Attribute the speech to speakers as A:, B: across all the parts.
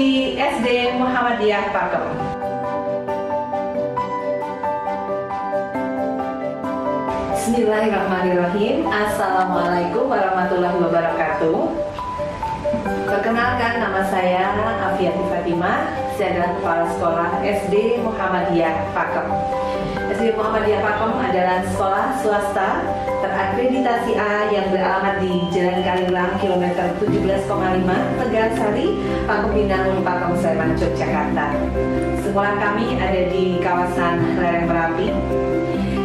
A: di SD Muhammadiyah Pakem. Bismillahirrahmanirrahim. Assalamualaikum warahmatullahi wabarakatuh. Perkenalkan, nama saya Afiati Fatimah. Saya adalah Kepala Sekolah SD Muhammadiyah Pakem. SD Muhammadiyah Pakem adalah sekolah swasta terakreditasi A yang beralamat di Jalan Kaliurang kilometer 17,5 Tegalsari, Pakem Binangun, Pakem, Sleman, Yogyakarta. Sekolah kami ada di kawasan lereng Merapi.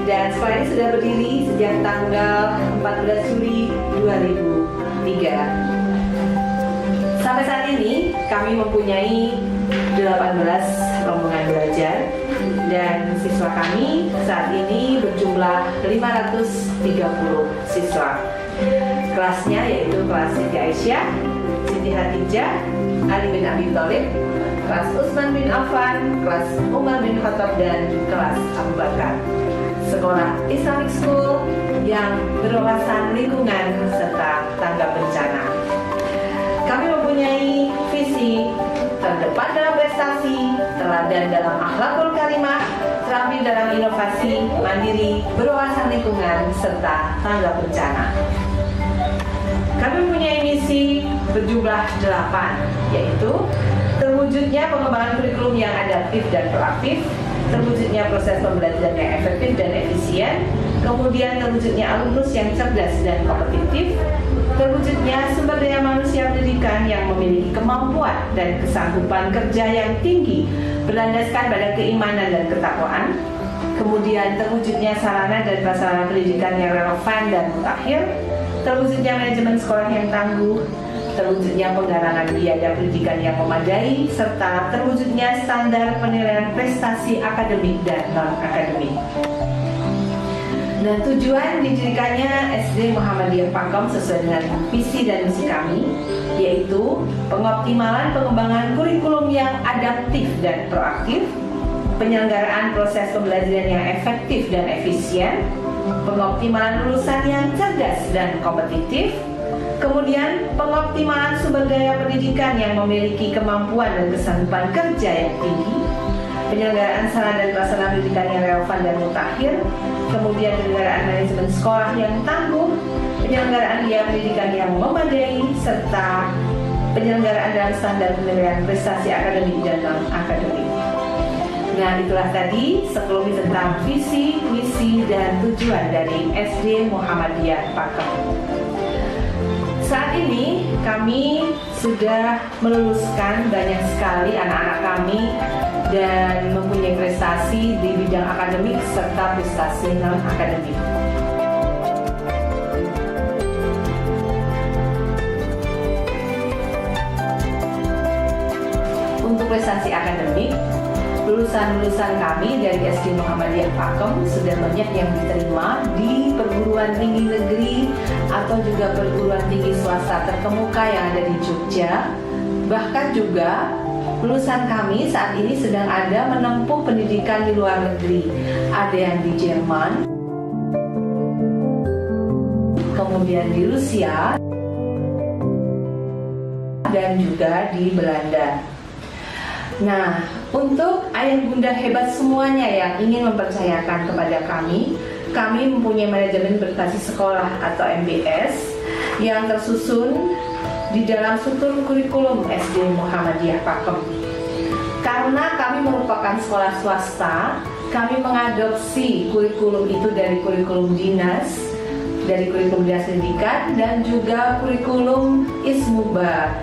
A: Dan sekolah ini sudah berdiri sejak tanggal 14 Juli 2003. Sampai saat ini kami mempunyai 18 rombongan belajar dan siswa kami saat ini berjumlah 530 siswa. Kelasnya yaitu kelas Siti Aisyah, Siti Hadijah, Ali bin Abi Thalib, kelas Utsman bin Affan, kelas Umar bin Khattab, dan kelas Abu Bakar. Sekolah Islamic School yang berwawasan lingkungan serta tanggap bencana. Kami mempunyai visi terdepan dalam prestasi, teladan dalam akhlakul karimah, terampil dalam inovasi, mandiri, berwawasan lingkungan serta tanggap bencana. Kami mempunyai misi berjumlah 8, yaitu terwujudnya pengembangan kurikulum yang adaptif dan proaktif, terwujudnya proses pembelajaran yang efektif dan efisien, kemudian terwujudnya alumnus yang cerdas dan kompetitif, terwujudnya sumber daya manusia pendidikan yang memiliki kemampuan dan kesanggupan kerja yang tinggi berlandaskan pada keimanan dan ketakwaan, kemudian terwujudnya sarana dan prasarana pendidikan yang relevan dan mutakhir, terwujudnya manajemen sekolah yang tangguh, terwujudnya penggalangan biaya pendidikan yang memadai, serta terwujudnya standar penilaian prestasi akademik dan non-akademik. Dan tujuan didirikannya SD Muhammadiyah Pakem sesuai dengan visi dan misi kami, yaitu pengoptimalan pengembangan kurikulum yang adaptif dan proaktif, penyelenggaraan proses pembelajaran yang efektif dan efisien, pengoptimalan lulusan yang cerdas dan kompetitif, kemudian pengoptimalan sumber daya pendidikan yang memiliki kemampuan dan kesanggupan kerja yang tinggi, penyelenggaraan sarana dan prasarana pendidikan yang relevan dan mutakhir, kemudian penyelenggaraan manajemen sekolah yang tangguh, penyelenggaraan biaya pendidikan yang memadai, serta penyelenggaraan dalam standar penilaian prestasi akademik dan non-akademik. Nah, itulah tadi sekelumit tentang visi, misi, dan tujuan dari SD Muhammadiyah Pakem. Saat ini kami sudah meluluskan banyak sekali anak-anak kami dan mempunyai prestasi di bidang akademik serta prestasi non-akademik. Untuk prestasi akademik, lulusan-lulusan kami dari SD Muhammadiyah Pakem sudah banyak yang diterima di perguruan tinggi negeri atau juga perguruan tinggi swasta terkemuka yang ada di Jogja. Bahkan juga lulusan kami saat ini sedang ada menempuh pendidikan di luar negeri. Ada yang di Jerman, kemudian di Rusia, dan juga di Belanda. Nah, untuk ayah bunda hebat semuanya yang ingin mempercayakan kepada kami mempunyai manajemen berbasis sekolah atau MBS yang tersusun di dalam struktur kurikulum SD Muhammadiyah Pakem. Karena kami merupakan sekolah swasta, kami mengadopsi kurikulum itu dari kurikulum dinas, pendidikan dan juga kurikulum Ismuba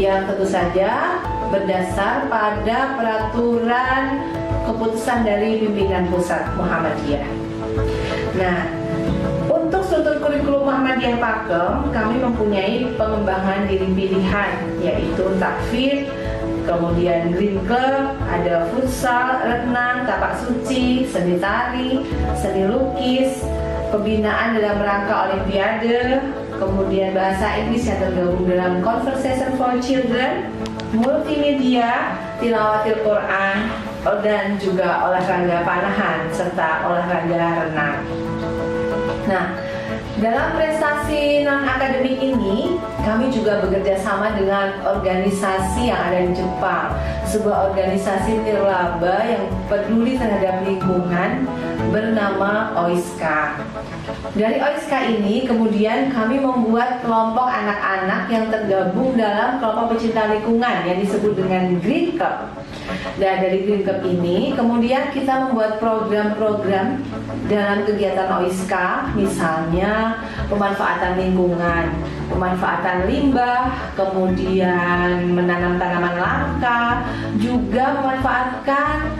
A: yang tentu saja berdasar pada peraturan keputusan dari pimpinan pusat Muhammadiyah. Nah, untuk struktur kurikulum Muhammadiyah Pakem, kami mempunyai pengembangan diri pilihan, yaitu takfid, kemudian green club, ada futsal, renang, tapak suci, seni tari, seni lukis, pembinaan dalam rangka olimpiade, kemudian bahasa Inggris yang tergabung dalam Conversation for Children, multimedia, tilawatil Quran, dan juga olahraga panahan serta olahraga renang. Nah, Dalam prestasi non-akademik ini, kami juga bekerja sama dengan organisasi yang ada di Jepang, sebuah organisasi nirlaba yang peduli terhadap lingkungan bernama OISCA. Dari OISCA ini kemudian kami membuat kelompok anak-anak yang tergabung dalam kelompok pecinta lingkungan yang disebut dengan Green Cup. Dan dari Green Cup ini kemudian kita membuat program-program dalam kegiatan OISCA, misalnya pemanfaatan lingkungan, pemanfaatan limbah, kemudian menanam tanaman langka, juga memanfaatkan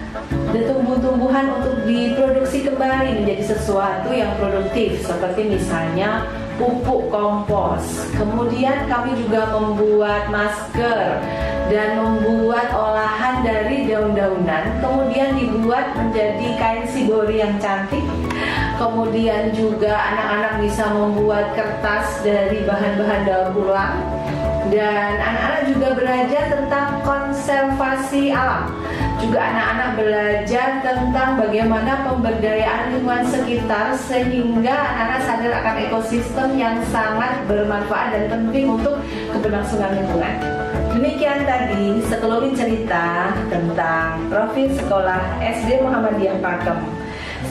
A: tumbuh-tumbuhan untuk diproduksi kembali menjadi sesuatu yang produktif, seperti misalnya pupuk kompos. Kemudian kami juga membuat masker dan membuat olahan dari daun-daunan, kemudian dibuat menjadi kain shibori yang cantik. Kemudian juga anak-anak bisa membuat kertas dari bahan-bahan daur ulang, dan anak-anak juga belajar tentang konservasi alam. Juga anak-anak belajar tentang bagaimana pemberdayaan lingkungan sekitar, sehingga anak-anak sadar akan ekosistem yang sangat bermanfaat dan penting untuk keberlangsungan lingkungan. Demikian tadi sekelumit cerita tentang profil sekolah SD Muhammadiyah Pakem.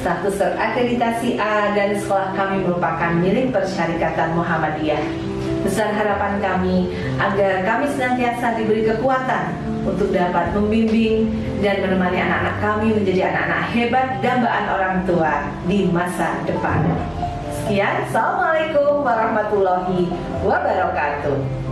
A: Status terakreditasi A dan sekolah kami merupakan milik Persyarikatan Muhammadiyah. Besar harapan kami agar kami senantiasa diberi kekuatan untuk dapat membimbing dan menemani anak-anak kami menjadi anak-anak hebat dambaan orang tua di masa depan. Sekian, Assalamualaikum warahmatullahi wabarakatuh.